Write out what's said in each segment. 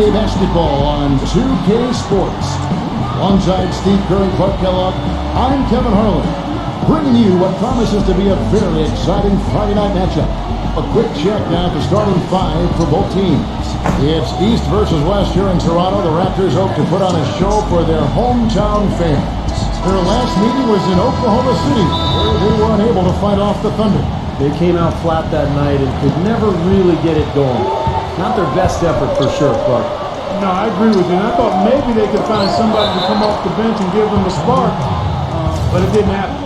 NBA basketball on 2K Sports. Alongside Steve Kerr and Clark Kellogg, I'm Kevin Harlan, bringing you what promises to be a very exciting Friday night matchup. A quick check now at the starting five for both teams. It's East versus West here in Toronto. The Raptors hope to put on a show for their hometown fans. Their last meeting was in Oklahoma City, where they were unable to fight off the Thunder. They came out flat that night and could never really get it going. Not their best effort for sure, Clark. No, I agree with you. And I thought maybe they could find somebody to come off the bench and give them a spark, but it didn't happen.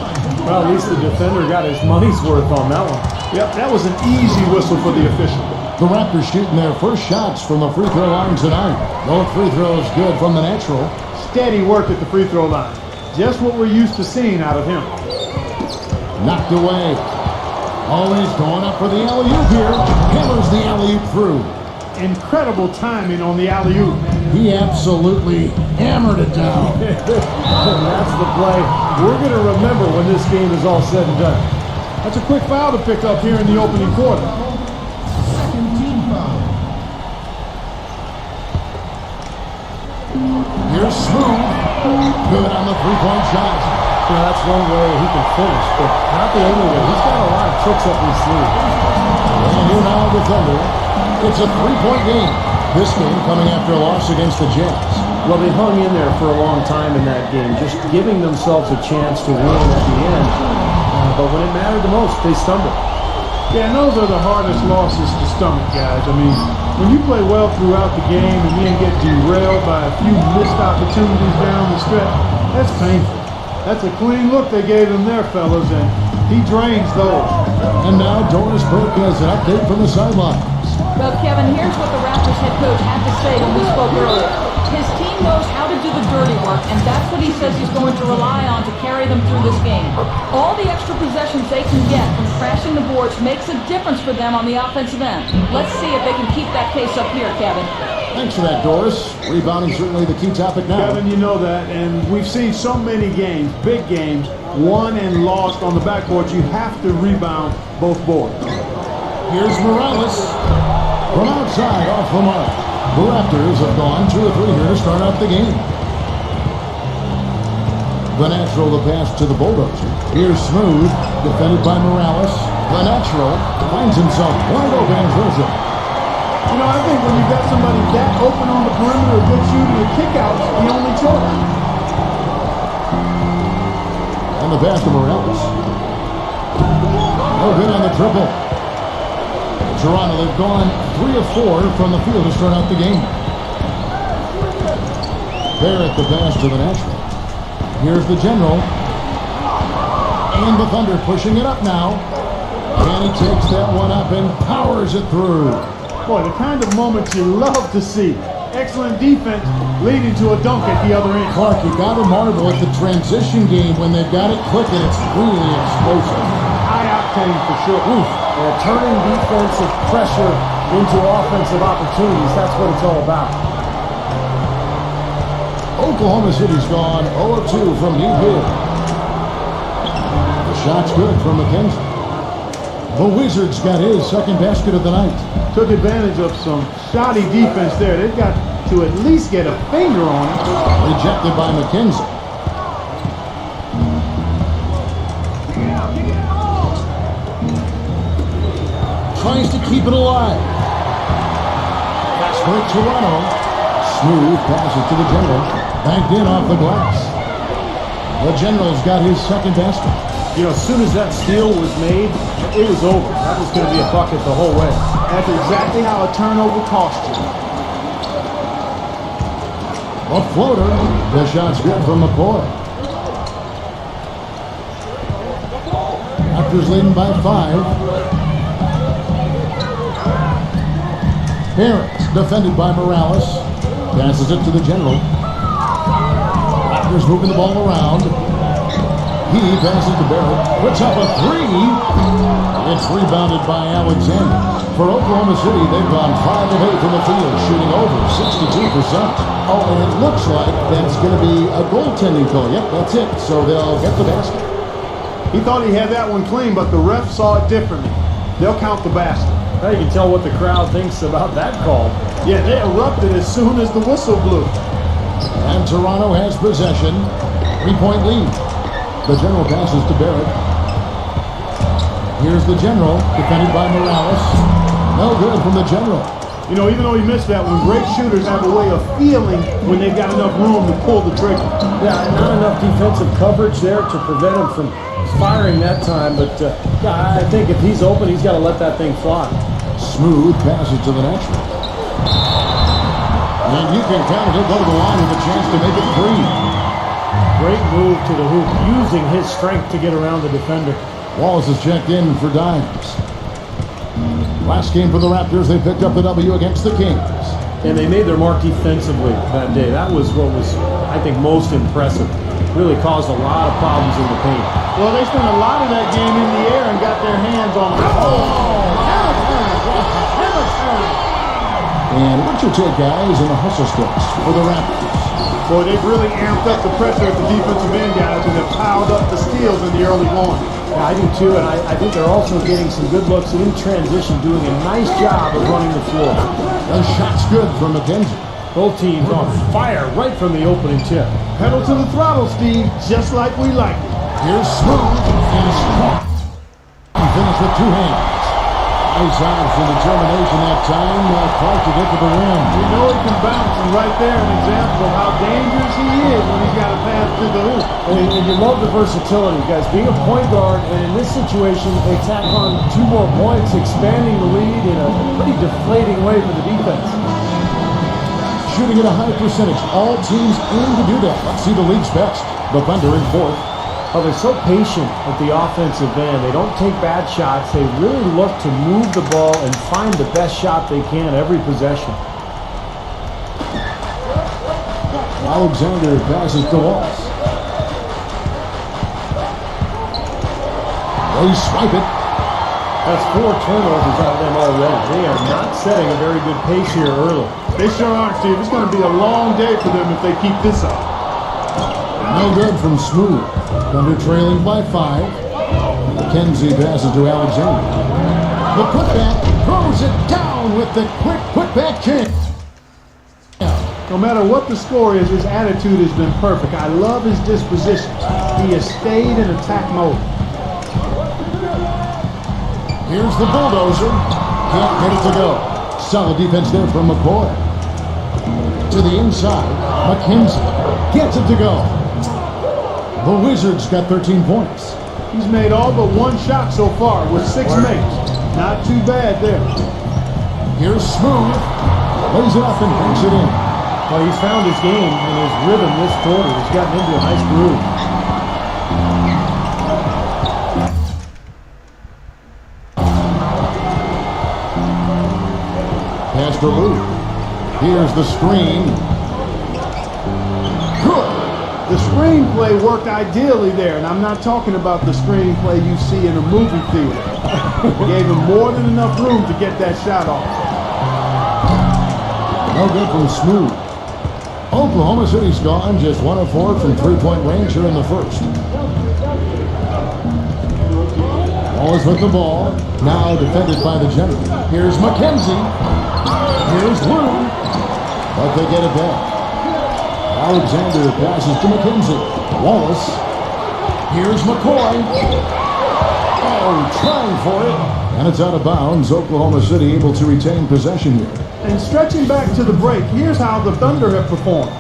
Well, at least the defender got his money's worth on that one. Yep, that was an easy whistle for the official. The Raptors shooting their first shots from the free throw line tonight. Both free throws good from the natural. Steady work at the free throw line. Just what we're used to seeing out of him. Knocked away. Always going up for the alley-oop here. Hammers the alley-oop through. Incredible timing on the alley-oop. He absolutely hammered it down. And that's the play we're going to remember when this game is all said and done. That's a quick foul to pick up here in the opening quarter. Second team foul. Here's Smooth. Good on the three-point shot. You know, that's one way he can finish, but not the only way. He's got a lot of tricks up his sleeve. And here now the Thunder. It's a three-point game. This game coming after a loss against the Jazz. Well, they hung in there for a long time in that game, just giving themselves a chance to win at the end. But when it mattered the most, they stumbled. Yeah, and those are the hardest losses to stomach, guys. I mean, when you play well throughout the game and then get derailed by a few missed opportunities down the stretch, that's painful. That's a clean look they gave him there, fellas, and he drains those. And now Doris Burke has an update from the sidelines. Well, Kevin, here's what the Raptors head coach had to say when we spoke earlier. His team knows how to do the dirty work, and that's what he says he's going to rely on to carry them through this game. All the extra possessions they can get from crashing the boards makes a difference for them on the offensive end. Let's see if they can keep that pace up here, Kevin. Thanks for that, Doris. Rebounding certainly the key topic now. Kevin, you know that, and we've seen so many games, big games, won and lost on the backcourt. You have to rebound both boards. Here's Morales. From outside, off the mark. The Raptors have gone 2 of 3 here to start out the game. The natural, the pass to the Bulldozer. Here's Smooth, defended by Morales. The natural finds himself wide open and throws it. You know, I think when you've got somebody that open on the perimeter, a good shooter, a kick-out's the only choice. And the pass to Morales. No good on the triple. Toronto, they've gone 3 of 4 from the field to start out the game. Barrett the pass to the natural. Here's the general. And the Thunder pushing it up now. And he takes that one up and powers it through. Boy, the kind of moments you love to see. Excellent defense leading to a dunk at the other end. Clark, you got to marvel at the transition game when they've got it clicking. It's really explosive. High octane for sure. Oof. Turning defensive pressure into offensive opportunities. That's what it's all about. Oklahoma City's gone 0-2 from deep here. The shot's good from McKenzie. The Wizards got his second basket of the night. Took advantage of some shoddy defense there. They've got to at least get a finger on it. Rejected by McKenzie. Tries to keep it alive. Pass for Toronto. Smooth passes to the general. Banked in off the glass. The general's got his second basket. You know, as soon as that steal was made, it was over. That was going to be a bucket the whole way. That's exactly how a turnover costs you. A floater. The shot's good from McCoy. Raptors leading by 5. Barrett, defended by Morales. Passes it to the general. Raptors moving the ball around. He passes to Barrett. Puts up a 3. It's rebounded by Alexander. For Oklahoma City, they've gone 5 of 8 from the field, shooting over 62%. Oh, and it looks like that's going to be a goaltending call. Yep, that's it. So they'll get the basket. He thought he had that one clean, but the ref saw it differently. They'll count the basket. Now you can tell what the crowd thinks about that call. Yeah, they erupted as soon as the whistle blew. And Toronto has possession. 3-point lead. The general passes to Barrett. Here's the general, defended by Morales. No good from the general. You know, even though he missed that one, great shooters have a way of feeling when they've got enough room to pull the trigger. Yeah, not enough defensive coverage there to prevent him from firing that time. But yeah, I think if he's open, he's got to let that thing fly. Smooth passes to the next one. And you can count it. He'll go to the line with a chance to make it 3. Great move to the hoop, using his strength to get around the defender. Wallace is checked in for Dimes. Last game for the Raptors, they picked up the W against the Kings. And they made their mark defensively that day. That was what was, I think, most impressive. Really caused a lot of problems in the paint. Well, they spent a lot of that game in the air and got their hands on it. And what's your take, guys, in the hustle sticks for the Raptors? Boy, they've really amped up the pressure at the defensive end, guys, and have piled up the steals in the early going. Yeah, I do too, and I think they're also getting some good looks in transition, doing a nice job of running the floor. The shot's good from McKenzie. Both teams on fire right from the opening tip. Pedal to the throttle, Steve, just like we like it. Here's Smooth and strong. Finish with 2 hands. Nice out for determination that time. Clark to get to the rim. We know he can bounce, and right there an example of how dangerous he is when he's got a pass to the hoop. And you love the versatility, guys. Being a point guard, and in this situation, they tack on 2 more points, expanding the lead in a pretty deflating way for the defense. Shooting at a high percentage. All teams aim to do that. Let's see the league's best. The Thunder in 4th. Oh, they're so patient at the offensive end. They don't take bad shots. They really look to move the ball and find the best shot they can every possession. Alexander passes to Wallace. They swipe it. That's 4 turnovers out of them already. They are not setting a very good pace here early. They sure aren't, Steve. It's going to be a long day for them if they keep this up. No good from Smooth. Thunder trailing by 5. McKenzie passes to Alexander. The putback throws it down with the quick putback kick. No matter what the score is, his attitude has been perfect. I love his disposition. He has stayed in attack mode. Here's the bulldozer. Can't get it to go. Solid defense there from McCoy. To the inside. McKenzie gets it to go. The Wizards got 13 points. He's made all but 1 shot so far with 6 makes. Not too bad there. Here's Smooth. Lays it up and banks it in. Well, he's found his game and his rhythm this quarter. He's gotten into a nice groove. Pass to Lou. Here's the screen. Good. The screenplay worked ideally there, and I'm not talking about the screenplay you see in a movie theater. Gave him more than enough room to get that shot off. No good from Smooth. Oklahoma City's gone just 1 of 4 from 3-point range here in the first. Wallace with the ball. Now defended by the general. Here's McKenzie. Here's Lou. But they get it back. Alexander passes to McKenzie. Wallace. Here's McCoy. Oh, trying for it. And it's out of bounds. Oklahoma City able to retain possession here. And stretching back to the break, here's how the Thunder have performed.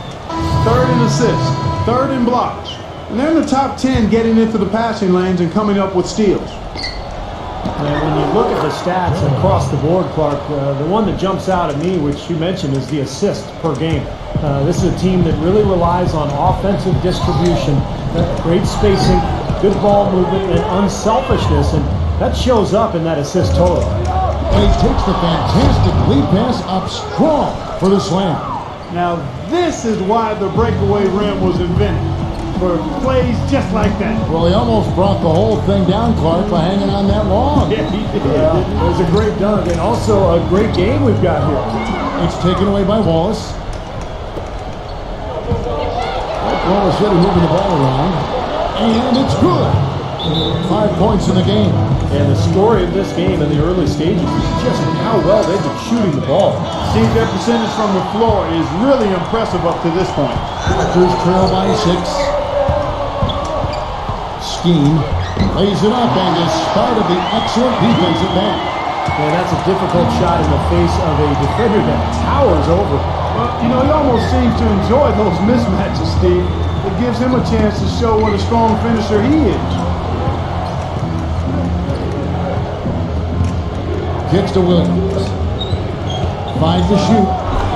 3rd in assists, 3rd in blocks. And they're in the top 10 getting into the passing lanes and coming up with steals. And when you look at the stats across the board, Clark, the one that jumps out at me, which you mentioned, is the assists per game. This is a team that really relies on offensive distribution, great spacing, good ball movement, and unselfishness, and that shows up in that assist total. And he takes the fantastic lead pass up strong for the slam. Now, this is why the breakaway rim was invented, for plays just like that. Well, he almost brought the whole thing down, Clark, by hanging on that long. Yeah, he did. It was a great dunk, and also a great game we've got here. It's taken away by Wallace. Wallace City moving the ball around, and it's good. 5 points in the game. And the story of this game in the early stages is just how well they've been shooting the ball. See, their percentage from the floor is really impressive up to this point. Raptors trail by 6. Scheme lays it up, and in spite of the excellent defensive back. And that's a difficult shot in the face of a defender that towers over. Well, you know, he almost seems to enjoy those mismatches, Steve. It gives him a chance to show what a strong finisher he is. Kicks to Williams. 5 to shoot.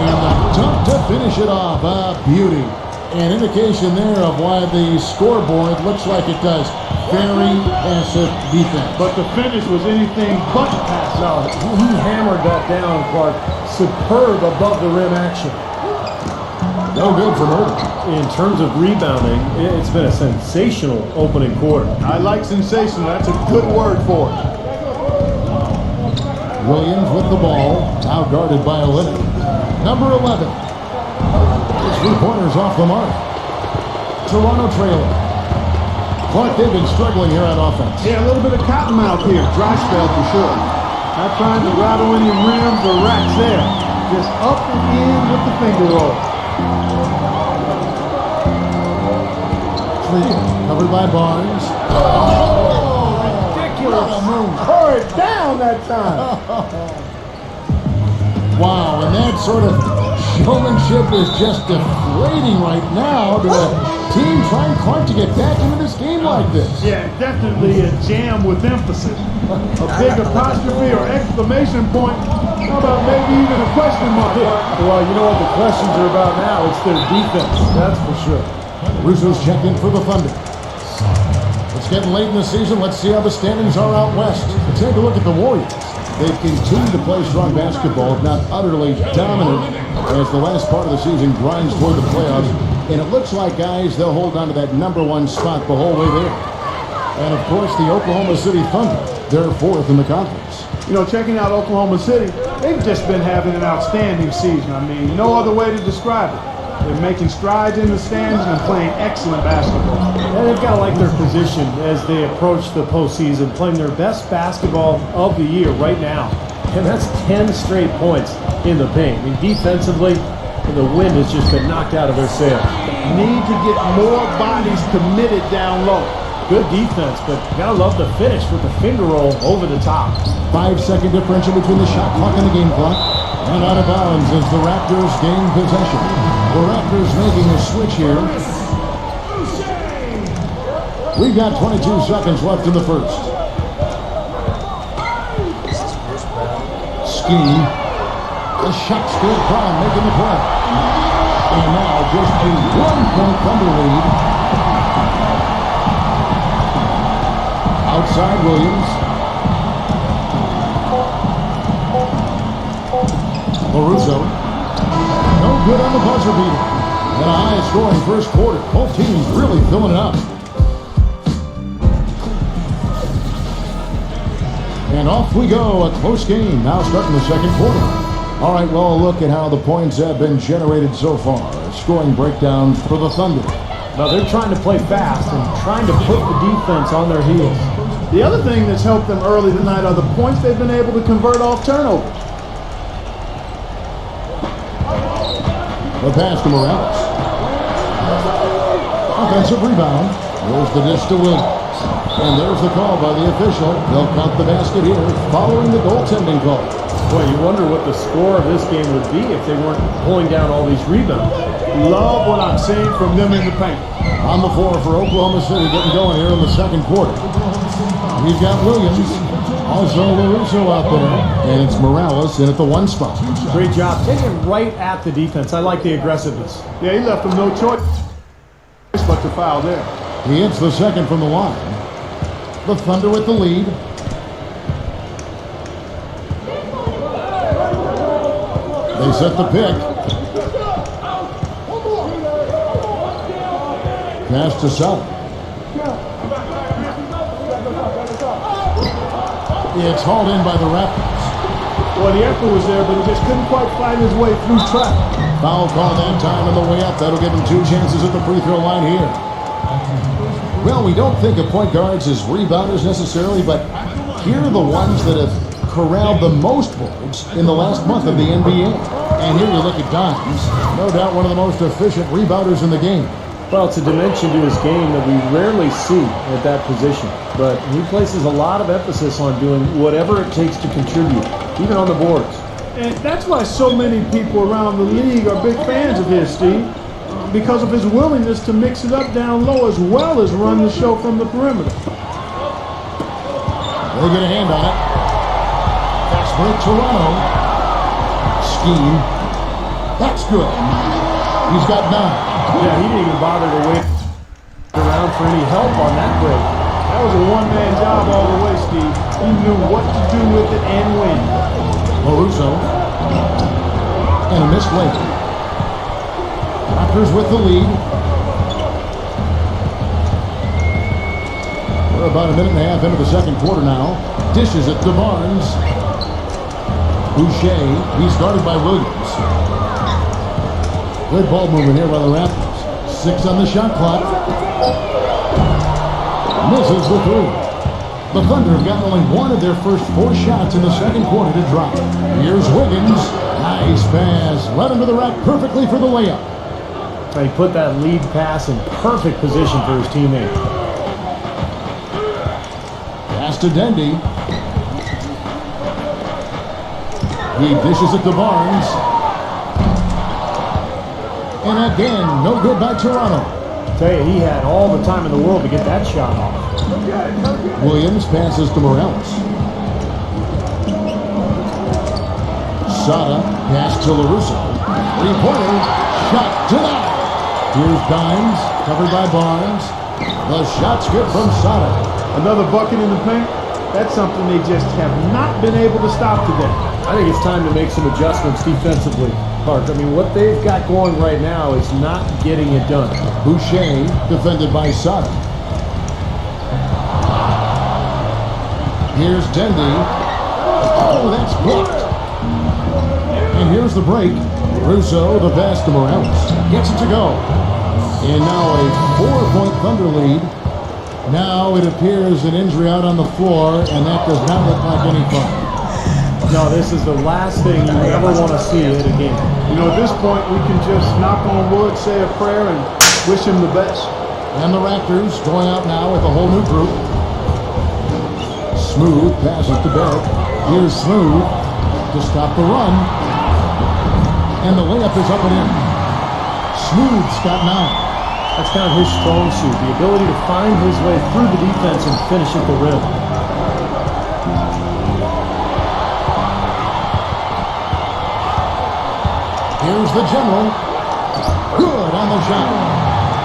And the dunk to finish it off. A beauty. An indication there of why the scoreboard looks like it does. Very passive defense. But the finish was anything but passive. No, he hammered that down, Clark. Superb above the rim action. No good for Murray. In terms of rebounding, it's been a sensational opening quarter. I like sensational. That's a good word for it. Williams with the ball. Now guarded by Olynyk. Number 11. His 3-pointers off the mark. Toronto trailing. Clark, they've been struggling here on offense. Yeah, a little bit of cottonmouth here. Dry spell for sure. Not trying to rattle any rims or racks there. Just up and in with the finger roll. Covered by Barnes. Oh, ridiculous. Tore it down that time. Wow, and that sort of showmanship is just deflating right now to a team trying Clark to get back into this game like this. Yeah, definitely a jam with emphasis. A big apostrophe or exclamation point. How about maybe even a question mark? Well, you know what the questions are about now? It's their defense, that's for sure. Russo's checked in for the Thunder. It's getting late in the season. Let's see how the standings are out west. Take a look at the Warriors. They've continued to play strong basketball, if not utterly dominant, as the last part of the season grinds toward the playoffs. And it looks like, guys, they'll hold on to that number 1 spot the whole way there. And, of course, the Oklahoma City Thunder, they're 4th in the conference. You know, checking out Oklahoma City, they've just been having an outstanding season. I mean, no other way to describe it. They're making strides in the stands and playing excellent basketball. And they've got to like their position as they approach the postseason, playing their best basketball of the year right now. And that's 10 straight points in the paint. I mean, defensively, the wind has just been knocked out of their sails. Need to get more bodies committed down low. Good defense, but gotta love the finish with the finger roll over the top. 5-second differential between the shot clock and the game clock. And out of bounds as the Raptors gain possession. The Raptors making a switch here. We've got 22 seconds left in the first. Scheme. The shot's good. Brown making the play. And now just a 1-point Thunder lead. Outside Williams. Larusso. No good on the buzzer beater. And a high-scoring first quarter. Both teams really filling it up. And off we go. A close game. Now starting the second quarter. All right, well, a look at how the points have been generated so far. A scoring breakdown for the Thunder. Now they're trying to play fast and trying to put the defense on their heels. The other thing that's helped them early tonight are the points they've been able to convert off turnovers. The pass to Morales. Offensive rebound. There's the dish to Williams. And there's the call by the official. They'll count the basket here following the goaltending call. Boy, you wonder what the score of this game would be if they weren't pulling down all these rebounds. Love what I'm seeing from them in the paint. On the floor for Oklahoma City getting going here in the second quarter. We've got Williams. Also LaRusso out there. And it's Morales in at the 1 spot. Great job taking right at the defense. I like the aggressiveness. Yeah, he left them no choice but to foul there. He hits the second from the line. The Thunder with the lead. They set the pick. Pass to South. It's hauled in by the Raptors. Well, the effort was there, but he just couldn't quite find his way through traffic. Foul call that time on the way up. That'll give him 2 chances at the free throw line here. Well, we don't think of point guards as rebounders necessarily, but Here are the ones that have corralled the most boards in the last month of the NBA. And here you look at Dimes, no doubt one of the most efficient rebounders in the game. Well, it's a dimension to his game that we rarely see at that position. But he places a lot of emphasis on doing whatever it takes to contribute, even on the boards. And that's why so many people around the league are big fans of his, Steve, because of his willingness to mix it up down low as well as run the show from the perimeter. They'll get a hand on it. Fast break, Toronto. Scheme. That's good. He's got 9. Yeah, he didn't even bother to wait around for any help on that break. That was a one-man job all the way, Steve. He knew what to do with it and when. Caruso. And a missed late. Raptors with the lead. We're about a minute and a half into the second quarter now. Dishes it to Barnes. Boucher. He's guarded by Williams. Good ball movement here by the Raptors. 6 on the shot clock. Misses the 3. The Thunder have gotten only 1 of their first 4 shots in the second quarter to drop. Here's Wiggins. Nice pass. Led him to the rack perfectly for the layup. He put that lead pass in perfect position for his teammate. Pass to Dendy. He dishes it to Barnes. And again, no good by Toronto. Tell you, he had all the time in the world to get that shot off. Williams passes to Morales. Sada pass to LaRusso. 3-pointer. Shot denied. Here's Dimes, covered by Barnes. The shot's good from Sada. Another bucket in the paint. That's something they just have not been able to stop today. I think it's time to make some adjustments defensively, Park. I mean, what they've got going right now is not getting it done. Boucher defended by Sada. Here's Dendy. Oh, that's blocked. And here's the break. Russo, the pass to Morales. Gets it to go. And now a 4-point Thunder lead. Now it appears an injury out on the floor, and that does not look like any fun. No, this is the last thing you ever want to see at a game. You know, at this point, we can just knock on wood, say a prayer, and wish him the best. And the Raptors going out now with a whole new group. Smooth passes to Barrett. Here's Smooth to stop the run. And the layup is up and in. Smooth's got 9. That's kind of his strong suit, the ability to find his way through the defense and finish at the rim. Here's the general. Good on the shot.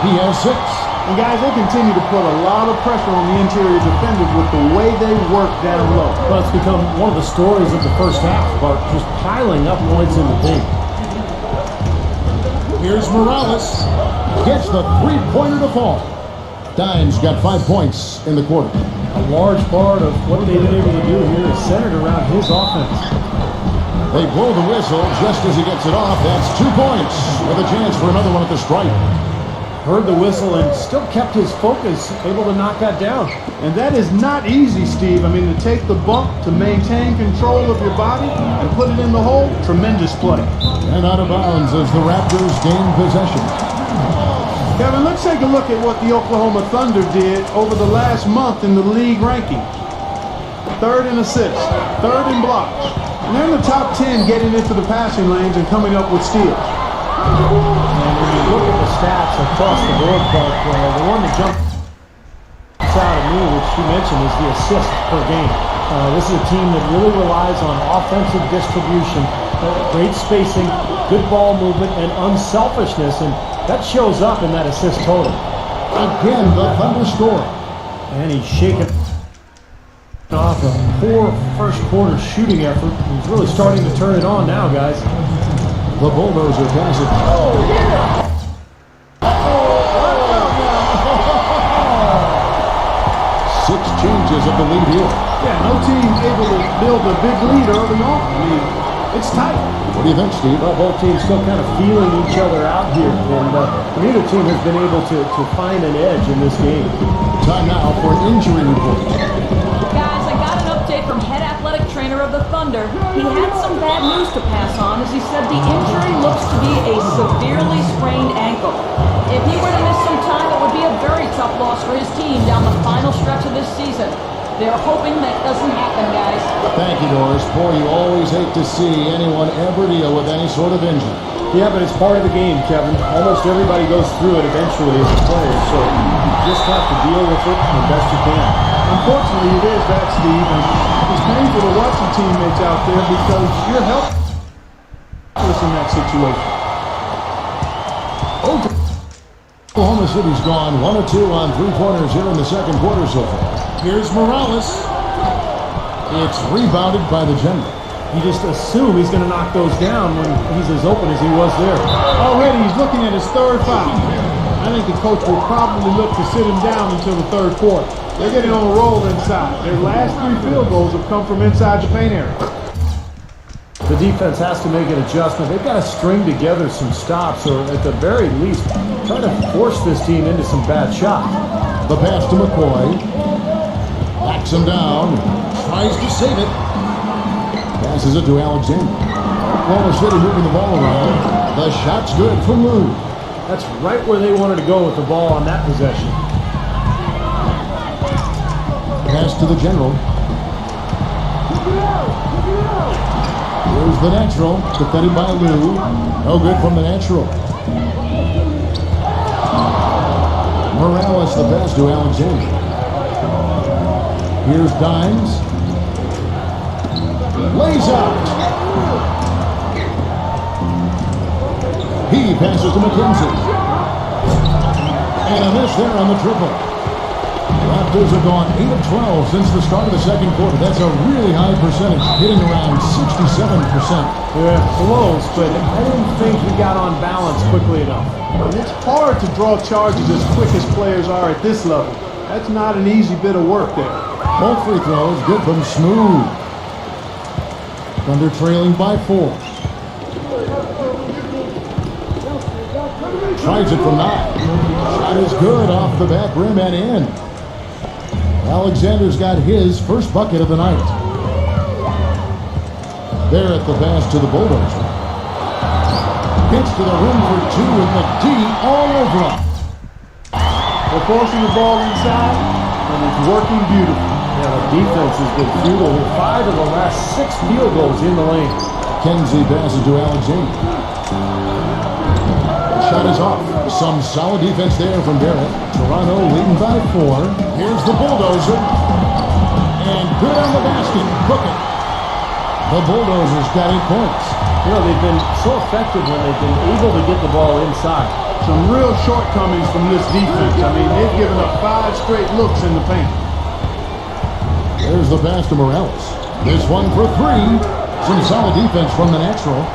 He has 6. And guys, they continue to put a lot of pressure on the interior defenders with the way they work down low. Well, it's become one of the stories of the first half, Bart, just piling up points in the paint. Here's Morales. Gets the 3-pointer to fall. Dimes got 5 points in the quarter. A large part of what they've been able to do here is centered around his offense. They blow the whistle just as he gets it off. That's 2 points with a chance for another one at the stripe. Heard the whistle and still kept his focus, able to knock that down. And that is not easy, Steve. I mean, to take the bump, to maintain control of your body, and put it in the hole, tremendous play. And out of bounds as the Raptors gain possession. Kevin, let's take a look at what the Oklahoma Thunder did over the last month in the league ranking. 3rd in assists, 3rd in blocks. And they're in the top 10 getting into the passing lanes and coming up with steals. And when you look at the stats across the board, Clark, the one that jumps out at me, which you mentioned, is the assist per game. This is a team that really relies on offensive distribution, great spacing, good ball movement, and unselfishness, and that shows up in that assist total. Again, the Thunder score. And he's shaking off a poor first quarter shooting effort. He's really starting to turn it on now, guys. The Bulldozer pass it. Oh, yeah! 6 changes of the lead here. Yeah, no team able to build a big lead early on. I mean, it's tight. What do you think, Steve? Well, both teams still kind of feeling each other out here, and neither team has been able to find an edge in this game. Time now for an injury report. Guys, I got an update from head athletic trainer of the Thunder, he had some bad news to pass on as he said the injury looks to be a severely sprained ankle. If he were to miss some time, it would be a very tough loss for his team down the final stretch of this season. They're hoping that doesn't happen, guys. Thank you, Doris. Boy, you always hate to see anyone ever deal with any sort of injury. Yeah, but it's part of the game, Kevin. Almost everybody goes through it eventually as a player, so you just have to deal with it the best you can. Unfortunately, it is that, Steve, and it's painful to watch your teammates out there because you're helpless in that situation. Oklahoma City's gone 1 of 2 on three-pointers here in the second quarter so far. Here's Morales. It's rebounded by the General. You just assume he's going to knock those down when he's as open as he was there. Already, he's looking at his third foul. I think the coach will probably look to sit him down until the third quarter. They're getting on a roll inside. Their last 3 field goals have come from inside the paint area. The defense has to make an adjustment. They've got to string together some stops, or at the very least, try to force this team into some bad shots. The pass to McCoy. Backs him down. Tries to save it. Passes it to Alexander. Oklahoma City moving the ball around. The shot's good from Lou. That's right where they wanted to go with the ball on that possession. Pass to the General. Here's the natural. Defended by Lou. No good from the natural. Morales the pass to Alexander. Here's Dimes. Lays out. He passes to McKenzie. And a miss there on the triple. Raptors have gone 8 of 12 since the start of the second quarter. That's a really high percentage, hitting around 67%. Yeah, close, but I didn't think he got on balance quickly enough. And it's hard to draw charges as quick as players are at this level. That's not an easy bit of work there. Both free throws, good from Smooth. Thunder trailing by 4. Tries it from 9. Shot is good off the back rim and in. Alexander's got his first bucket of the night. There at the pass to the Bulldozer. Gets to the rim for 2 with McD all over him. They're forcing the ball inside, and it's working beautifully. Yeah, the defense has been futile with 5 of the last 6 field goals in the lane. Kenzie passes to Alexander. Shot is off. Some solid defense there from Barrett. Toronto leading by 4. Here's the Bulldozer. And good on the basket. Cook it. The Bulldozers got 8 points. You know, they've been so effective when they've been able to get the ball inside. Some real shortcomings from this defense. I mean, they've given up 5 straight looks in the paint. There's the pass to Morales. This one for 3. Some solid defense from the natural.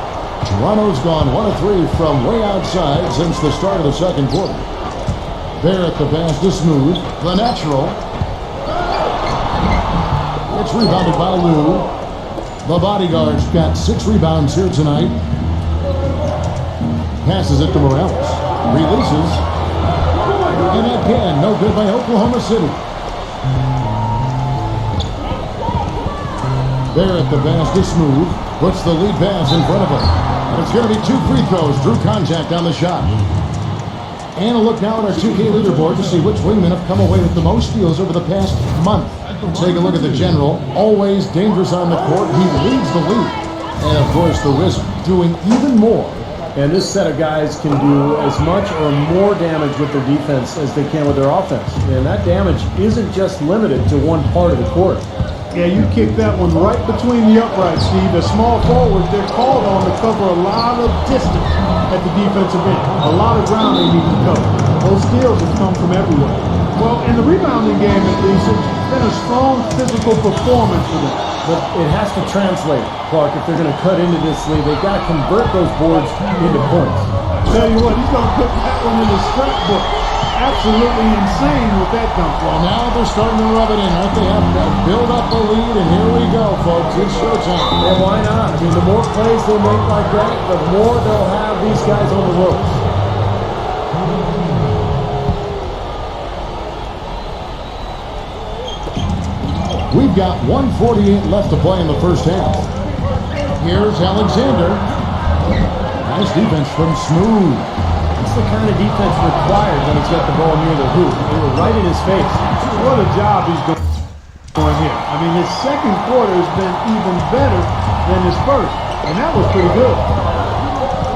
Toronto's gone 1 of 3 from way outside since the start of the second quarter. There at the pass to Smooth. The natural. It's rebounded by Lou. The bodyguard's got 6 rebounds here tonight. Passes it to Morales. Releases. And again, no good by Oklahoma City. There at the pass to Smooth. Puts the lead pass in front of him. And it's going to be 2 free throws. Drew contact on the shot. And a look now at our 2K leaderboard to see which wingmen have come away with the most steals over the past month. Take a look at the General. Always dangerous on the court. He leads the league. And, of course, the Wizard doing even more. And this set of guys can do as much or more damage with their defense as they can with their offense. And that damage isn't just limited to one part of the court. Yeah, you kicked that one right between the uprights, Steve. As small forwards, they're called on to cover a lot of distance at the defensive end. A lot of ground they need to cover. Those steals have come from everywhere. Well, in the rebounding game, at least, it's been a strong physical performance for them. But it has to translate, Clark, if they're going to cut into this league. They've got to convert those boards into points. Tell you what, he's going to put that one in his scrapbook. Absolutely insane with that dunk. Well, now they're starting to rub it in, aren't they? Have to build up the lead, and here we go, folks. It's showtime. Yeah, why not? I mean, the more plays they make like that, the more they'll have these guys on the ropes. We've We've got 1:48 left to play in the first half. Here's Alexander. Nice defense from Smooth. It's the kind of defense required when he's got the ball near the hoop. They were right in his face. What a job he's doing here. I mean, his second quarter has been even better than his first, and that was pretty good.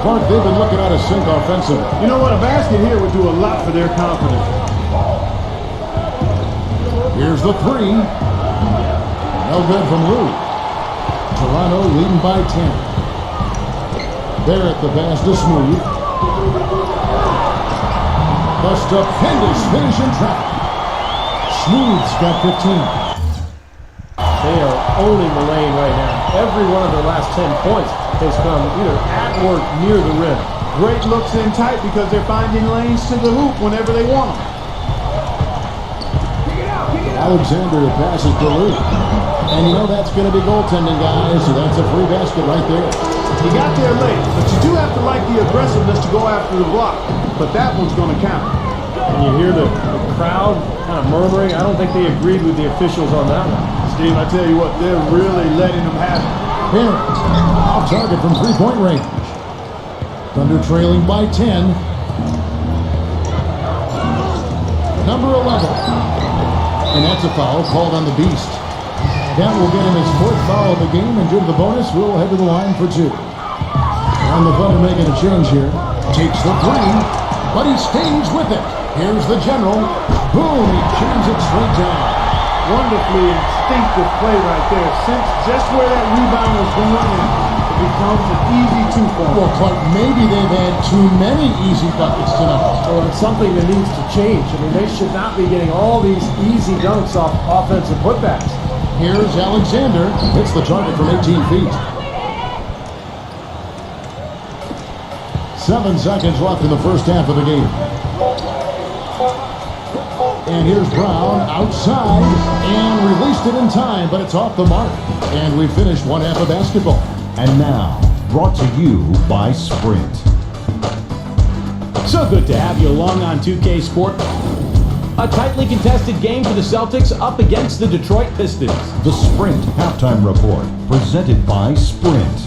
Clark, they've been looking out of sync offensively. You know what? A basket here would do a lot for their confidence. Here's the three. No good from Lou. Toronto leading by 10. Barrett the pass to Smooth. The stupendous finish in traffic. Smooth's got 15. They are owning the lane right now. Every one of their last 10 points has come either at or near the rim. Great looks in tight because they're finding lanes to the hoop whenever they want them. Alexander passes to Lou. And you know that's going to be goaltending, guys, so that's a free basket right there. He got there late, but you do have to like the aggressiveness to go after the block. But that one's going to count. And you hear the crowd kind of murmuring. I don't think they agreed with the officials on that one. Steve, I tell you what, they're really letting them have it. Barrett, off target from three-point range. Thunder trailing by 10. Number 11. And that's a foul called on the Beast. That will get him his fourth foul of the game, and due to the bonus, we'll head to the line for 2. And the Thunder making a change here. Takes the three, but he stays with it. Here's the general. Boom, he jams it straight down. Wonderfully instinctive play right there. Sense just where that rebound was going, and it becomes an easy two for him. Well, Clark, maybe they've had too many easy buckets tonight. Well, it's something that needs to change. I mean, they should not be getting all these easy dunks off offensive putbacks. Here's Alexander. Hits the target from 18 feet. 7 seconds left in the first half of the game. And here's Brown outside and released it in time, but it's off the mark. And we finished one half of basketball. And now, brought to you by Sprint. So good to have you along on 2K Sport. A tightly contested game for the Celtics up against the Detroit Pistons. The Sprint Halftime Report, presented by Sprint.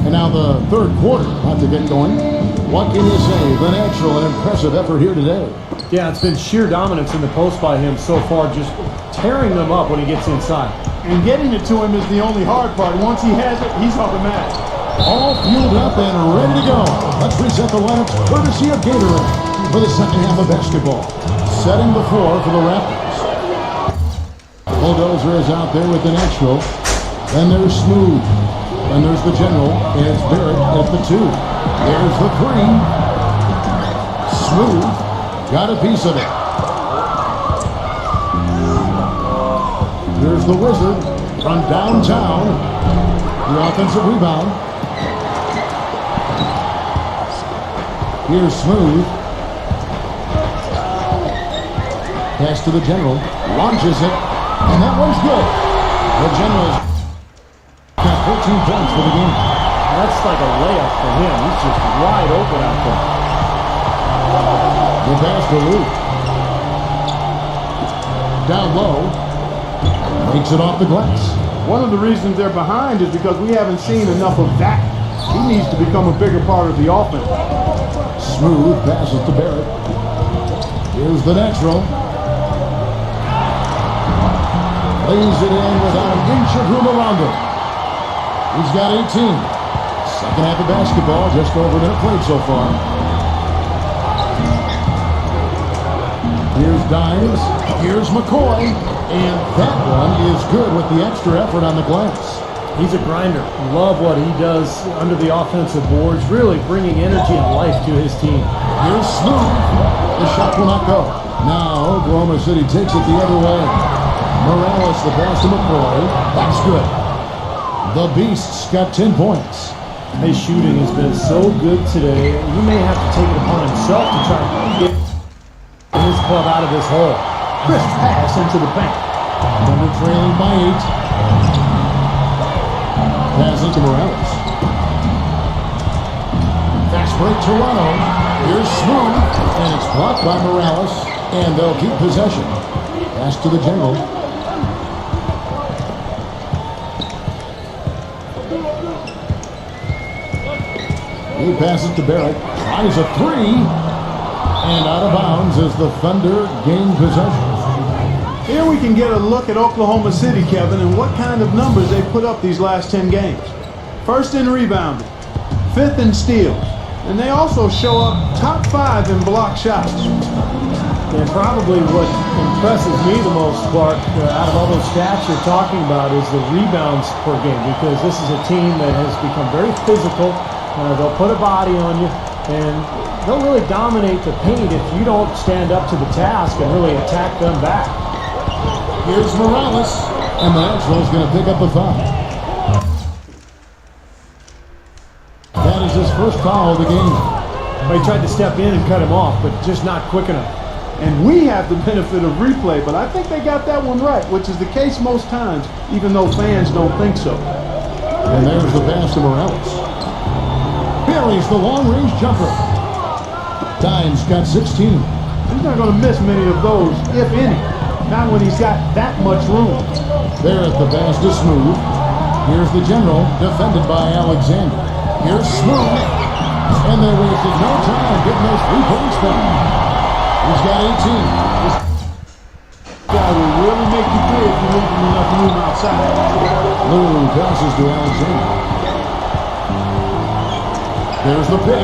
And now the third quarter about to get going. What can you say? The natural and impressive effort here today. Yeah, it's been sheer dominance in the post by him so far, just tearing them up when he gets inside. And getting it to him is the only hard part. Once he has it, he's automatic. All fueled up and ready to go. Let's reset the lineups courtesy of Gatorade for the second half of basketball. Setting the floor for the Raptors. Bulldozer is out there with the natural. Then there's Smooth. Then there's the general. And it's Barrett at the 2. There's the 3. Smooth got a piece of it. Here's the Wizard from downtown. The offensive rebound. Here's Smooth. Pass to the general. Launches it. And that one's good. The general's got 14 points for the game. That's like a layup for him. He's just wide open out there. The pass to Luke. Down low. Makes it off the glass. One of the reasons they're behind is because we haven't seen enough of that. He needs to become a bigger part of the offense. Smooth passes to Barrett. Here's the natural. Lays it in without an inch of room around him. He's got 18. Second half of basketball, just over a minute played so far. Here's Dimes. Here's McCoy. And that one is good with the extra effort on the glass. He's a grinder. Love what he does under the offensive boards, really bringing energy and life to his team. Here's Smooth. The shot will not go. Now Oklahoma City takes it the other way. Morales the pass to McCoy. That's good. The Beast's got 10 points. His shooting has been so good today. He may have to take it upon himself to try to get his club out of this hole. Crisp pass into the paint. Thunder trailing by 8. Pass into Morales. Fast break Toronto. Here's Smooth. And it's blocked by Morales. And they'll keep possession. Pass to the general. He passes to Barrett. Tries a three. And out of bounds as the Thunder gain possession. Here we can get a look at Oklahoma City, Kevin, and what kind of numbers they put up these last 10 games. First in rebounding, fifth in steals, and they also show up top 5 in block shots. And probably what impresses me the most, Clark, out of all those stats you're talking about is the rebounds per game, because this is a team that has become very physical. They'll put a body on you, and they'll really dominate the paint if you don't stand up to the task and really attack them back. Here's Morales, and the Nationals going to pick up the foul. That is his first foul of the game. Well, he tried to step in and cut him off, but just not quick enough. And we have the benefit of replay, but I think they got that one right, which is the case most times, even though fans don't think so. And there's the pass to Morales. Buries the long-range jumper. Dimes got 16. He's not going to miss many of those, if any. Not when he's got that much room. There at the pass to Smooth. Here's the general, defended by Alexander. Here's Smooth. And they wasted no time getting those 3 points back. He's got 18. This guy will really make you pay if you leave him enough room outside. Lou passes to Alexander. There's the pick.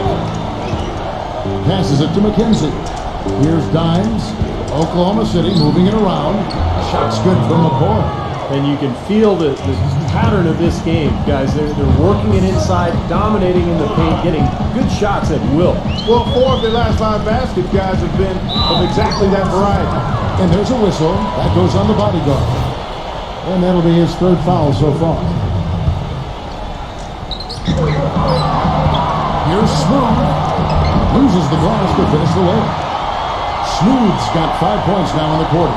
Passes it to McKenzie. Here's Dimes. Oklahoma City moving it around. Shot's good from McCoy. And you can feel the pattern of this game, guys. They're working it inside, dominating in the paint, getting good shots at will. Well, 4 of their last 5 basket guys have been of exactly that variety. And there's a whistle. That goes on the bodyguard. And that'll be his 3rd foul so far. Here's Smooth. Loses the glass to finish the layup. Smooth's got 5 points now in the quarter.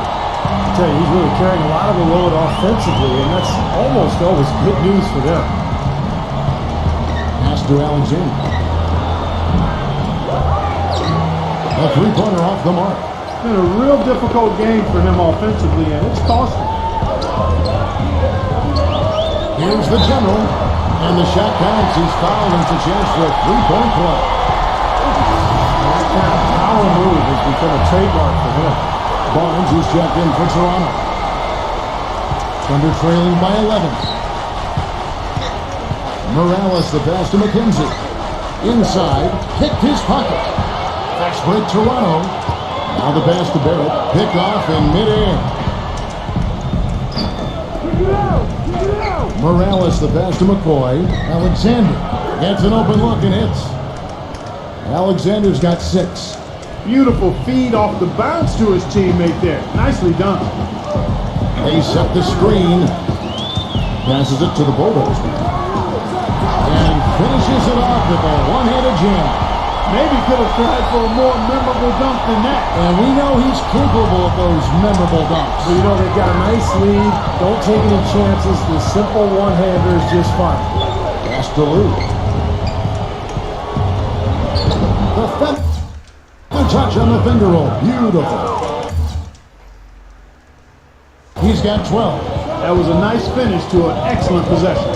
I tell you, he's really carrying a lot of the load offensively, and that's almost always good news for them. Pass to Alexander. A 3-pointer off the mark. It's been a real difficult game for him offensively, and it's costly. Here's the general. And the shot counts. He's fouled, and it's a chance for a 3-point play. That kind of power move has become a trademark for him. Barnes, who's checked in for Toronto. Thunder trailing by 11. Morales, the pass to McKenzie. Inside, picked his pocket. Fast break Toronto. Now the pass to Barrett. Picked off in midair. Morales, the pass to McCoy. Alexander gets an open look and hits. Alexander's got 6. Beautiful feed off the bounce to his teammate there. Nicely done. They set the screen. Passes it to the Bulldozer. And finishes it off with a one-handed jam. Maybe could have tried for a more memorable dunk than that. And we know he's capable of those memorable dunks. But you know, they've got a nice lead. Don't take any chances. The simple one-hander is just fine. Pass to Lou. The touch on the finger roll. Beautiful. He's got 12. That was a nice finish to an excellent possession.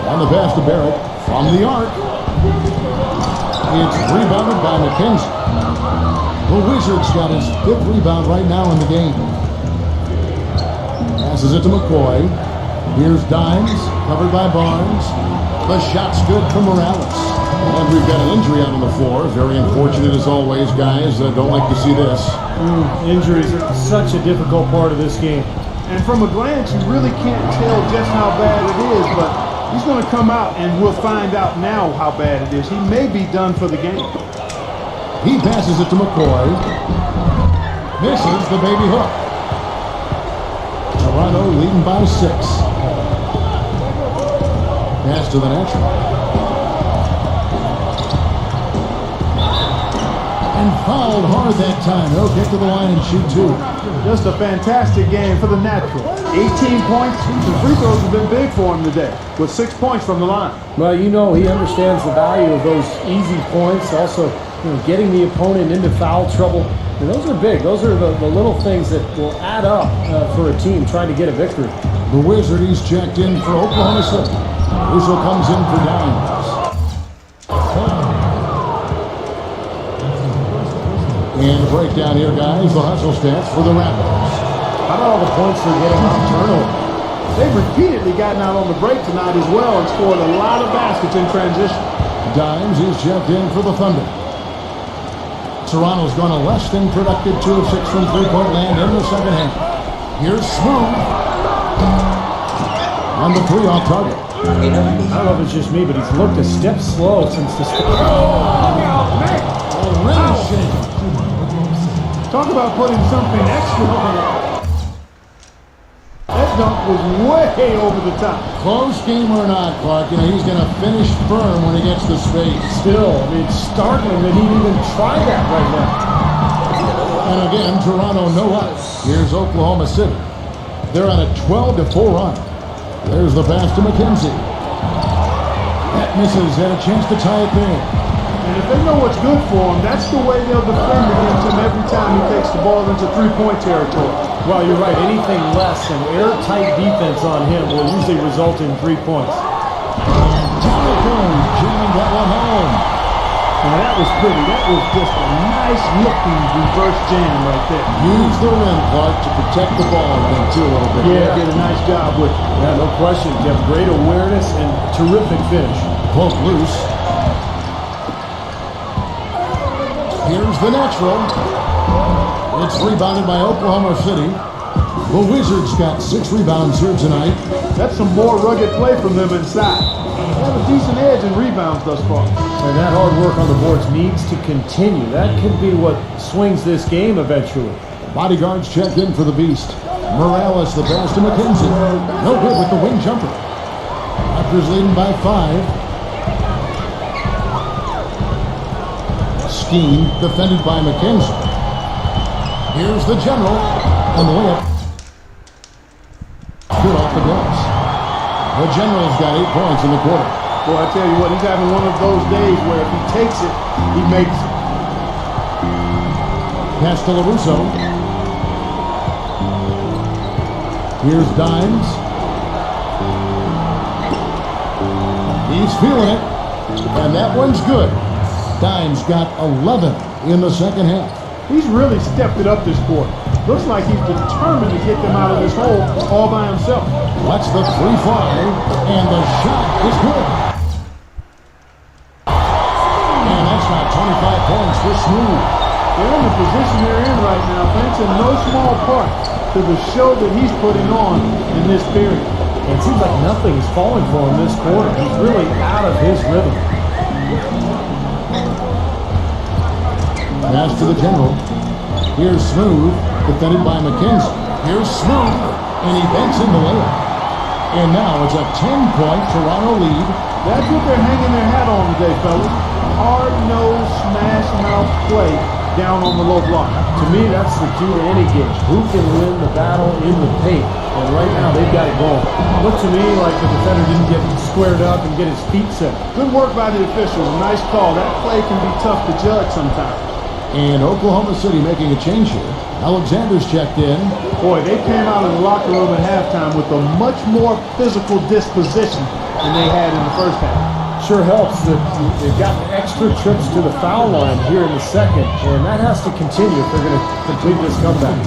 On the pass to Barrett from the arc. It's rebounded by McKenzie. The Wizards got his 5th rebound right now in the game. Passes it to McCoy. Here's Dimes, covered by Barnes. The shot's good from Morales. And we've got an injury out on the floor. Very unfortunate as always, guys. Don't like to see this. Injuries are such a difficult part of this game. And from a glance, you really can't tell just how bad it is, but he's going to come out, and we'll find out now how bad it is. He may be done for the game. He passes it to McCoy. Misses the baby hook. Toronto leading by 6. Pass to the natural. And fouled hard that time. He'll get to the line and shoot 2. Just a fantastic game for the natural. 18 points. The free throws have been big for him today, with 6 points from the line. Well, you know, he understands the value of those easy points. Also, getting the opponent into foul trouble. And those are big. Those are the little things that will add up for a team trying to get a victory. The Wizard, he's checked in for Oklahoma City. Russo comes in for Dimes. And the breakdown here, guys, the hustle stats for the Raptors. How about all the points they're getting off turnover? They've repeatedly gotten out on the break tonight as well and scored a lot of baskets in transition. Dimes is checked in for the Thunder. Toronto's gone a less than productive 2 of 6 from three-point land in the second half. Here's Smooth. On the 3 off target. I don't know if it's just me, but he's looked a step slow since the start. Talk about putting something extra on it. That dunk was way over the top. Close game or not, Clark, he's going to finish firm when he gets the space. Still, I mean, it's startling that he'd even try that right now. And again, Toronto no up. Here's Oklahoma City. They're on a 12-4 run. There's the pass to McKenzie. That misses, had a chance to tie it there. And if they know what's good for him, that's the way they'll defend against him every time he takes the ball into three-point territory. Well, you're right. Anything less than airtight defense on him will usually result in 3 points. And Jonathan jamming that one home. And that was pretty. That was just a nice-looking reverse jam right there. Use the rim, Clark, to protect the ball then, too, a little bit. Yeah, did a nice job with it. Yeah, no question. You have great awareness and terrific finish. Poke loose. Here's the natural. It's rebounded by Oklahoma City. The Wizards got 6 rebounds here tonight. That's some more rugged play from them inside. They have a decent edge in rebounds thus far. And that hard work on the boards needs to continue. That could be what swings this game eventually. Bodyguards checked in for the Beast. Morales the pass to McKenzie. No good with the wing jumper. Raptors leading by 5. Scheme defended by McKenzie. Here's the general. And the layup. Good off the glass. The general's got 8 points in the quarter. Boy, I tell you what, he's having one of those days where if he takes it, he makes it. Pass to LaRusso. Here's Dimes. He's feeling it. And that one's good. Dimes got 11 in the second half. He's really stepped it up this quarter. Looks like he's determined to get them out of this hole all by himself. Let's the 3 fly, and the shot is good. And that's got 25 points for Smooth. They're in the position they're in right now, thanks in no small part to the show that he's putting on in this period. And it seems like nothing is falling for him this quarter. He's really out of his rhythm. Pass to the general. Here's Smooth, defended by McKenzie. Here's Smooth, and he banks in the layup. And now it's a 10-point Toronto lead. That's what they're hanging their hat on today, fellas. Hard-nosed, smash-mouth play down on the low block. To me, that's the key to any game. Who can win the battle in the paint? And right now, they've got it going. Looked to me like the defender didn't get squared up and get his feet set. Good work by the officials. Nice call. That play can be tough to judge sometimes. And Oklahoma City making a change here. Alexander's checked in. Boy, they came out of the locker room at halftime with a much more physical disposition than they had in the first half. Sure helps that they've gotten extra trips to the foul line here in the second, and that has to continue if they're going to complete this comeback.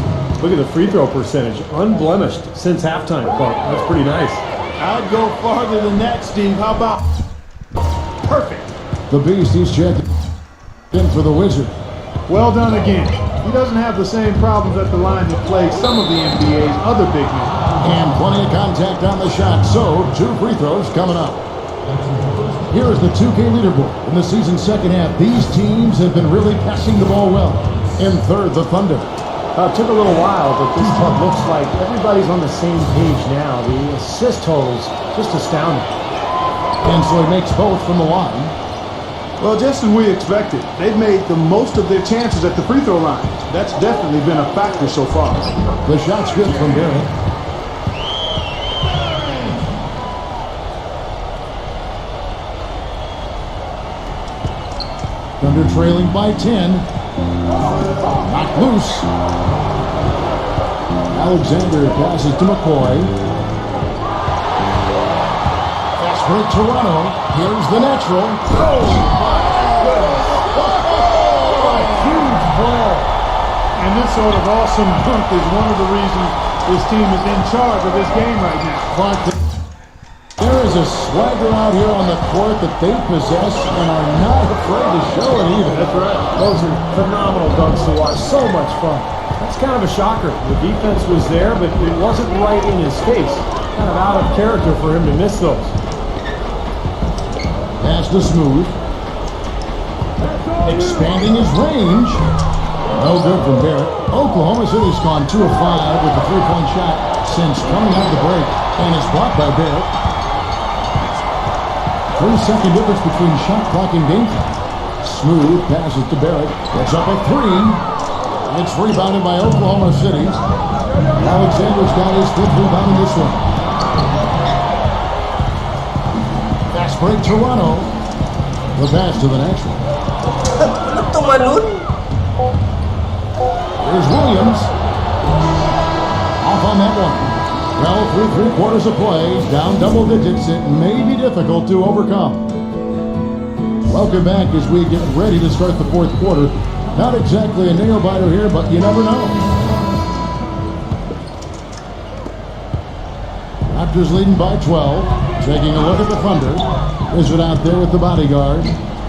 Look at the free throw percentage, unblemished since halftime, Clark. That's pretty nice. I'd go farther than that, Steve. How about perfect? The Beast, he's checked in for the Wizard. Well done again. He doesn't have the same problems at the line that plague some of the NBA's other big men. And plenty of contact on the shot, so 2 free throws coming up. Here is the 2K leaderboard. In the season's second half, these teams have been really passing the ball well. In third, the Thunder. It took a little while, but this club looks like everybody's on the same page now. The assist totals, just astounding. And so he makes both from the line. Well, just as we expected, they've made the most of their chances at the free throw line. That's definitely been a factor so far. The shot's good from Barrett. Thunder trailing by 10. Knocked loose. Alexander passes to McCoy. Fast break Toronto. Here's the natural. Oh, my goodness. A huge ball. And this sort of awesome dunk is one of the reasons this team is in charge of this game right now. Clark, there is a swagger out here on the court that they possess and are not afraid to show it either. That's right. Those are phenomenal dunks to watch. So much fun. That's kind of a shocker. The defense was there, but it wasn't right in his face. Kind of out of character for him to miss those. Pass to Smooth. Expanding his range. No good from Barrett. Oklahoma City's gone 2 of 5 with the three-point shot since coming out of the break, and is blocked by Barrett. 3-second difference between shot clock and game clock. Smooth passes to Barrett. Gets up a 3. It's rebounded by Oklahoma City. Alexander's got his 5th rebound in this one. Fast break Toronto. The pass to the natural. Here's Williams. Off on that one. Well, through 3/4 of play, down double digits, it may be difficult to overcome. Welcome back as we get ready to start the 4th quarter. Not exactly a nail-biter here, but you never know. Raptors leading by 12. Taking a look at the Thunder. Wizard out there with the bodyguard.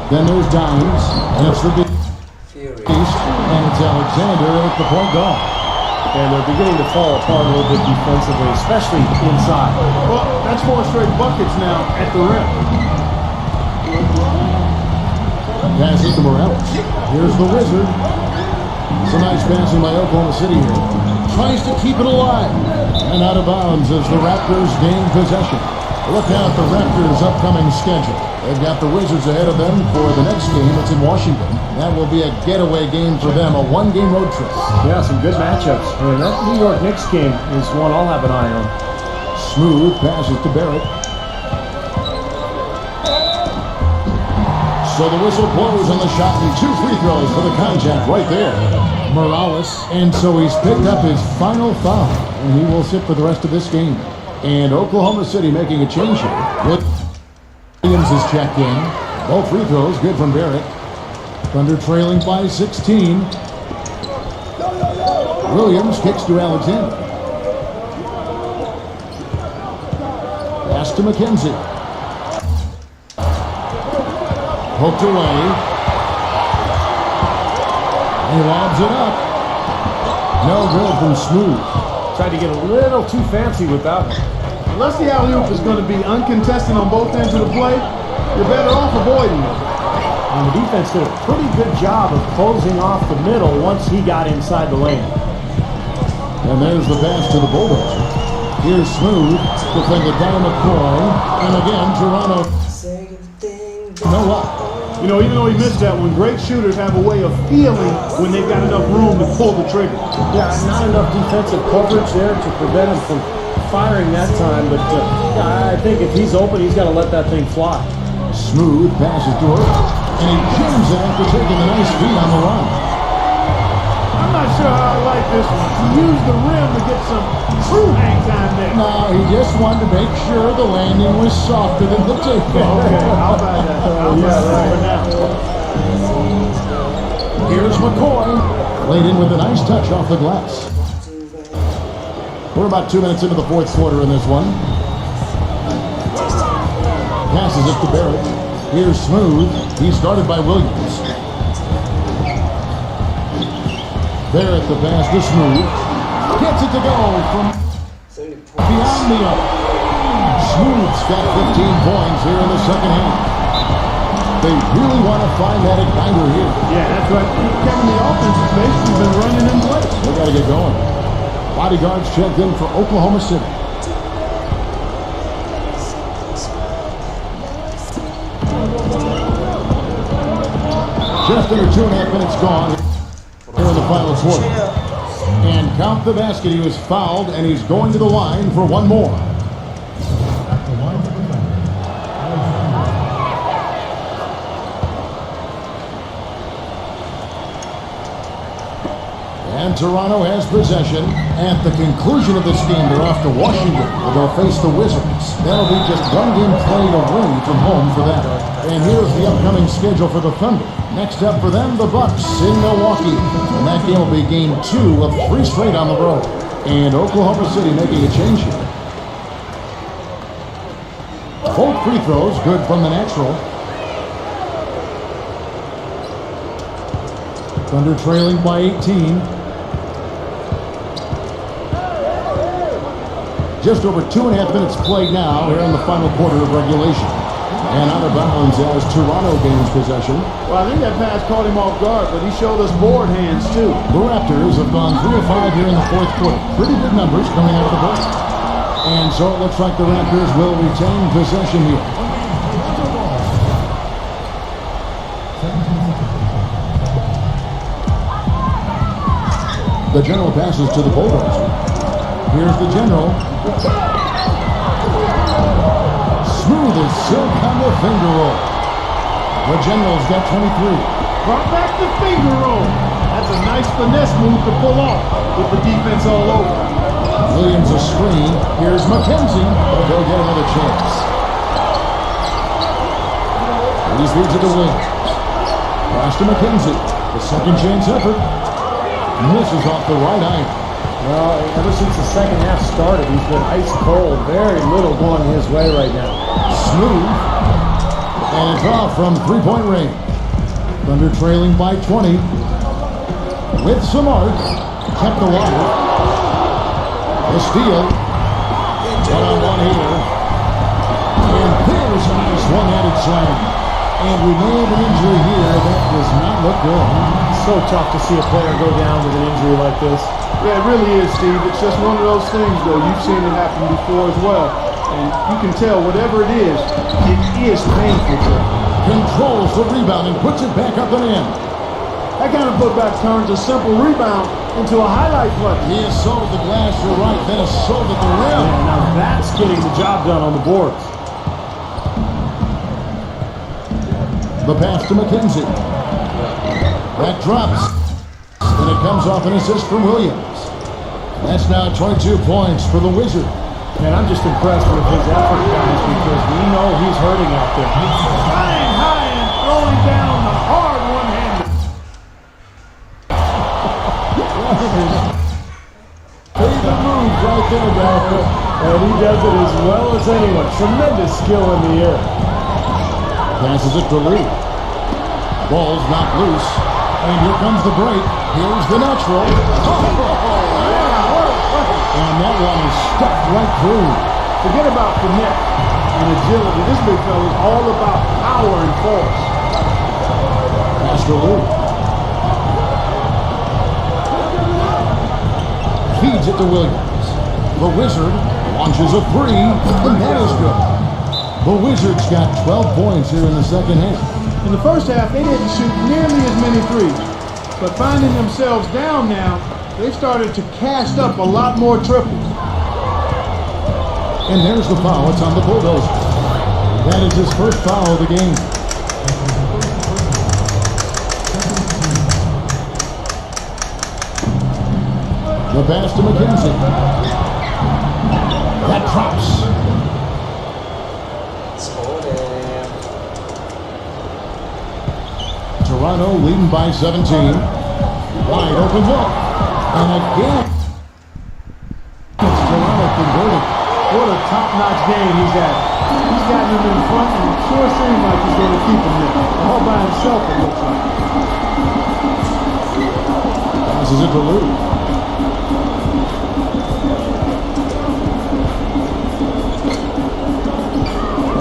Then there's Downs, and it's the Beast, and it's Alexander with the point guard. And they're beginning to fall apart a little bit defensively, especially inside. Well, that's 4 straight buckets now at the rim. Pass it to Morales. Here's the Wizard. It's a nice passing by Oklahoma City here. Tries to keep it alive. And out of bounds as the Raptors gain possession. Look out the Raptors' upcoming schedule. They've got the Wizards ahead of them for the next game. It's in Washington. That will be a getaway game for them, a 1-game road trip. Yeah, some good matchups. And that New York Knicks game is one I'll have an eye on. Smooth passes to Barrett. So the whistle blows on the shot and 2 free throws for the contact right there. Morales, and so he's picked up his final foul, and he will sit for the rest of this game. And Oklahoma City making a change here. Williams is checked in. Both free throws good from Barrett. Thunder trailing by 16. Williams kicks to Alexander. Pass to McKenzie. Poked away. He lobs it up. No good from Smooth. Tried to get a little too fancy with that one. Unless the alley-oop is going to be uncontested on both ends of the play, you're better off avoiding it. And the defense did a pretty good job of closing off the middle once he got inside the lane. And there's the pass to the Bulldozer. Here's Smooth, defended by McCoy. And again, Toronto. No luck. You know, even though he missed that one, great shooters have a way of feeling when they've got enough room to pull the trigger. Yeah, not enough defensive coverage there to prevent him from firing that time, but I think if he's open, he's got to let that thing fly. Smooth passes to her, and he jams it after taking a nice beat on the run. I'm not sure how I like this one. He used the rim to get some true hang time there. No, he just wanted to make sure the landing was softer than the takeoff. Okay, I'll buy that. I'll buy that for now. Here's McCoy, laid in with a nice touch off the glass. We're about 2 minutes into the 4th quarter in this one. Passes it to Barrett. Here's Smooth. He's guarded by Williams. Barrett the pass to Smooth. Gets it to go from beyond the arc. Smooth's got 15 points here in the second half. They really want to find that igniter here. Yeah, that's right. Kevin, the offense has basically been running in place. They got to get going. Bodyguards checked in for Oklahoma City. Just under 2.5 minutes gone here in the final quarter. And count the basket. He was fouled, and he's going to the line for one more. And Toronto has possession. At the conclusion of this game, they're off to Washington, where they'll face the Wizards. That'll be just one game played away from home for them. And here's the upcoming schedule for the Thunder. Next up for them, the Bucks in Milwaukee. And that game will be game 2 of 3 straight on the road. And Oklahoma City making a change here. Both free throws good from the natural. Thunder trailing by 18. Just over 2.5 minutes played now here in the final quarter of regulation. And out of bounds as Toronto gains possession. Well, I think that pass caught him off guard, but he showed us board hands too. The Raptors have gone 3 of 5 here in the fourth quarter. Pretty good numbers coming out of the break. And so it looks like the Raptors will retain possession here. The general passes to the Bulldozer. Here's the general. Smooth as silk on the finger roll. The general's got 23. Brought back the finger roll. That's a nice finesse move to pull off with the defense all over. Williams a screen. Here's McKenzie. They'll get another chance. These leads to the wing. Pass to McKenzie. The second chance effort. Misses off the right eye. Well, ever since the second half started, he's been ice cold. Very little going his way right now. Smooth. And it's off from three-point range. Thunder trailing by 20. With some art. Kept the water. The steal. One-on-one here. And there's a nice one-handed slam. And we may have an injury here. That does not look good. So tough to see a player go down with an injury like this. Yeah, it really is, Steve. It's just one of those things, though. You've seen it happen before as well. And you can tell whatever it is painful to him. Controls the rebound and puts it back up and in. That kind of putback turns a simple rebound into a highlight play. He assaulted the glass, you're right, then assaulted the rim. Yeah, now that's getting the job done on the boards. The pass to McKenzie. That drops. And it comes off an assist from Williams. That's now 22 points for the Wizard. And I'm just impressed with his effort, guys, because we know he's hurting out there. Flying high and throwing down the hard one-handed. Favorite move right there, Balfour. And he does it as well as anyone. Tremendous skill in the air. Passes it to Lee. Ball's knocked loose. And here comes the break. Here's the natural. And that one is stuffed right through. Forget about finesse and agility. This big fella is all about power and force. Pass to Lee. Feeds it to Williams. The Wizard launches a three, and that is good. The Wizards got 12 points here in the second half. In the first half, they didn't shoot nearly as many threes. But finding themselves down now, they've started to cast up a lot more triples. And there's the foul. It's on the Bulldozer. That is his first foul of the game. The pass to McKenzie. That drops. Toronto leading by 17. Wide open look. And again, it's Toronto converted. What a top-notch game he's had. He's gotten him in front, and it sure seems like he's going to keep him there. All by himself, it looks like. Passes it to Lou.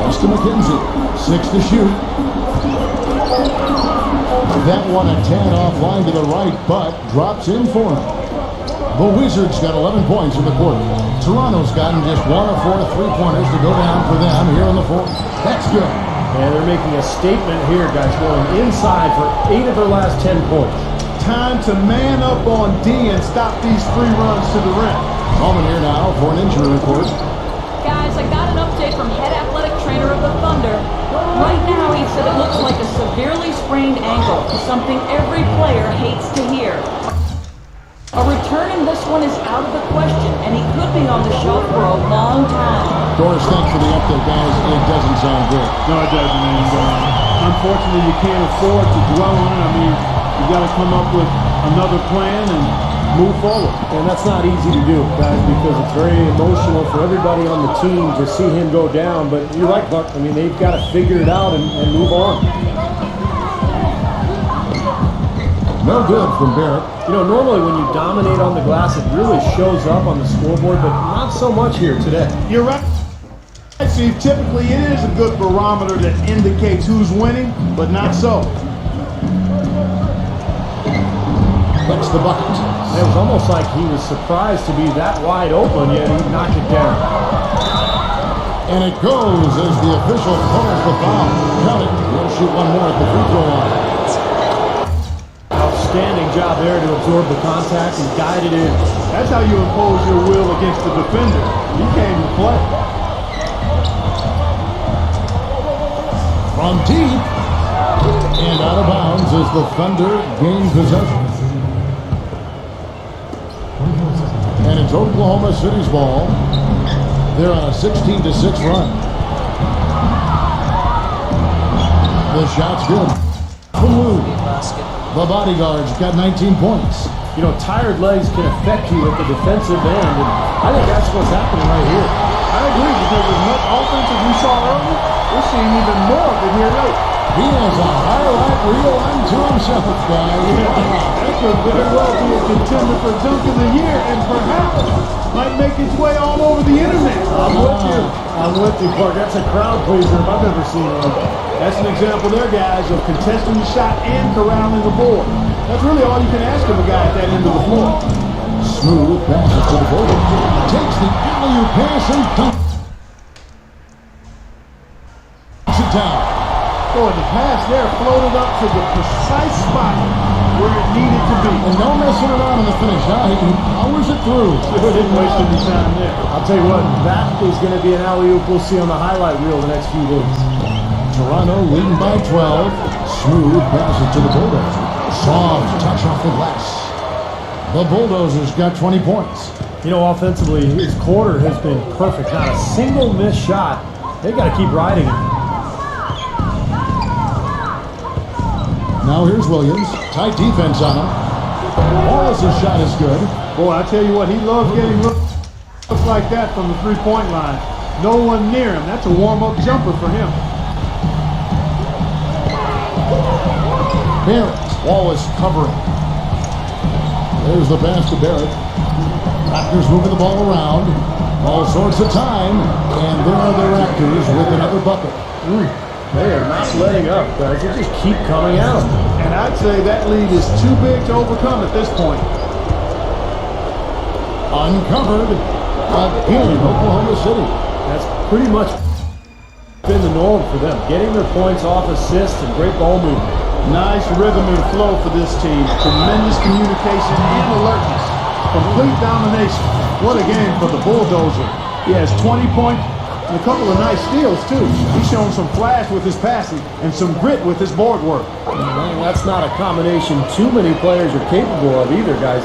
Pass to McKenzie. 6 to shoot. That one a 10 offline to the right, but drops in for him. The Wizards got 11 points in the quarter. Toronto's gotten just 1 of 4 3-pointers to go down for them here in the fourth. That's good. And they're making a statement here, guys, going inside for 8 of their last 10 points. Time to man up on D and stop these free runs to the rim. Moment here now for an injury report. Guys, I got an update from head athletic trainer of the Thunder. Right now, he said it looks like a severely sprained ankle, something every player hates to hear. A return in this one is out of the question, and he could be on the shelf for a long time. Doris, thanks for the update, guys. It doesn't sound good. No, it doesn't, man. Unfortunately, you can't afford to dwell on it. I mean, you got to come up with another plan and move forward. And that's not easy to do, guys, because it's very emotional for everybody on the team to see him go down. But you're right, Buck. I mean, they've got to figure it out and move on. No good from Barrett. You know, normally when you dominate on the glass, it really shows up on the scoreboard, but not so much here today. You're right. See, typically it is a good barometer that indicates who's winning, but not so. That's the bucket. It was almost like he was surprised to be that wide open, yet he knocked it down. And it goes as the official calls the foul. Count it. We'll shoot one more at the free throw line. Outstanding job there to absorb the contact and guide it in. That's how you impose your will against the defender. He came to play. From deep and out of bounds as the Thunder gain possession. And it's Oklahoma City's ball. They're on a 16-6 run. The shot's good. The bodyguard's got 19 points. You know, tired legs can affect you at the defensive end, and I think that's what's happening right here. I agree, because as much offense as we saw earlier, we're seeing even more of it here late. He has a highlight reel unto himself, guys. That could very well be a contender for Dunk of the Year, and perhaps might make its way all over the internet. I'm with you, Clark. That's a crowd pleaser if I've ever seen one. That's an example there, guys, of contesting the shot and corralling the board. That's really all you can ask of a guy at that end of the floor. Smooth pass it to the border. Takes the alley-oop pass and dunks it down. Oh, the pass there floated up to the precise spot where it needed to be. And no messing around in the finish. Now he powers it through. Didn't waste any time there. I'll tell you what, that is going to be an alley-oop we'll see on the highlight reel the next few days. Toronto leading by 12. Smooth pass it to the Bulldozer. Soft touch off the glass. The Bulldozers got 20 points. You know, offensively, his quarter has been perfect. Not a single missed shot. They've got to keep riding it. Now here's Williams. Tight defense on him. Wallace's shot is good. Boy, I tell you what, he loves getting looks like that from the three-point line. No one near him. That's a warm-up jumper for him. Barrett. Wallace covering. There's the pass to Barrett. Raptors moving the ball around. All sorts of time. And there are the Raptors with another bucket. They are not letting up, guys. They just keep coming at them. And I'd say that lead is too big to overcome at this point. Uncovered again, Oklahoma City. That's pretty much been the norm for them. Getting their points off assists and great ball movement. Nice rhythm and flow for this team. Tremendous communication and alertness. Complete domination. What a game for the Bulldozer. He has 20 points and a couple of nice steals, too. He's shown some flash with his passing and some grit with his board work. Well, that's not a combination too many players are capable of either, guys.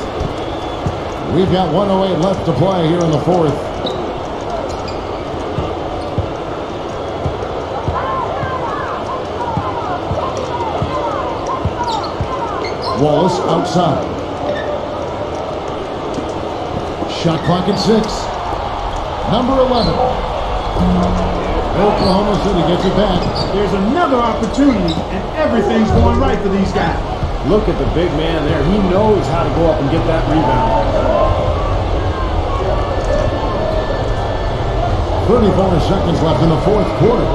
We've got 1:08 left to play here in the fourth. Wallace outside. Shot clock at 6. Number 11. Oklahoma City gets it back. There's another opportunity, and everything's going right for these guys. Look at the big man there. He knows how to go up and get that rebound. 34 seconds left in the fourth quarter.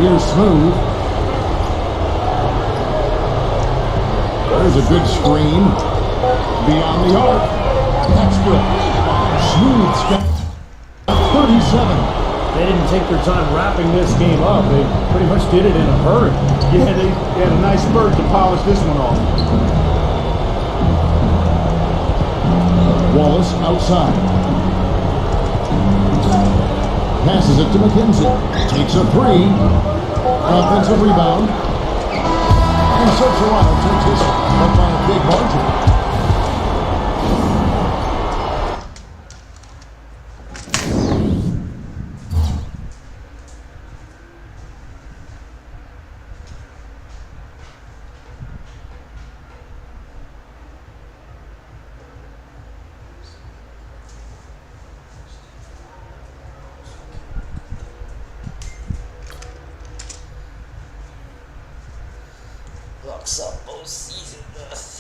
Here's Smooth. There's a good screen. Beyond the arc. That's good. Smooth's got 37. They didn't take their time wrapping this game up. They pretty much did it in a hurry. Yeah, they had a nice spurt to polish this one off. Wallace outside. Passes it to McKenzie. Takes a three. Offensive rebound. And so Toronto takes this one by a big margin. Locks up postseason.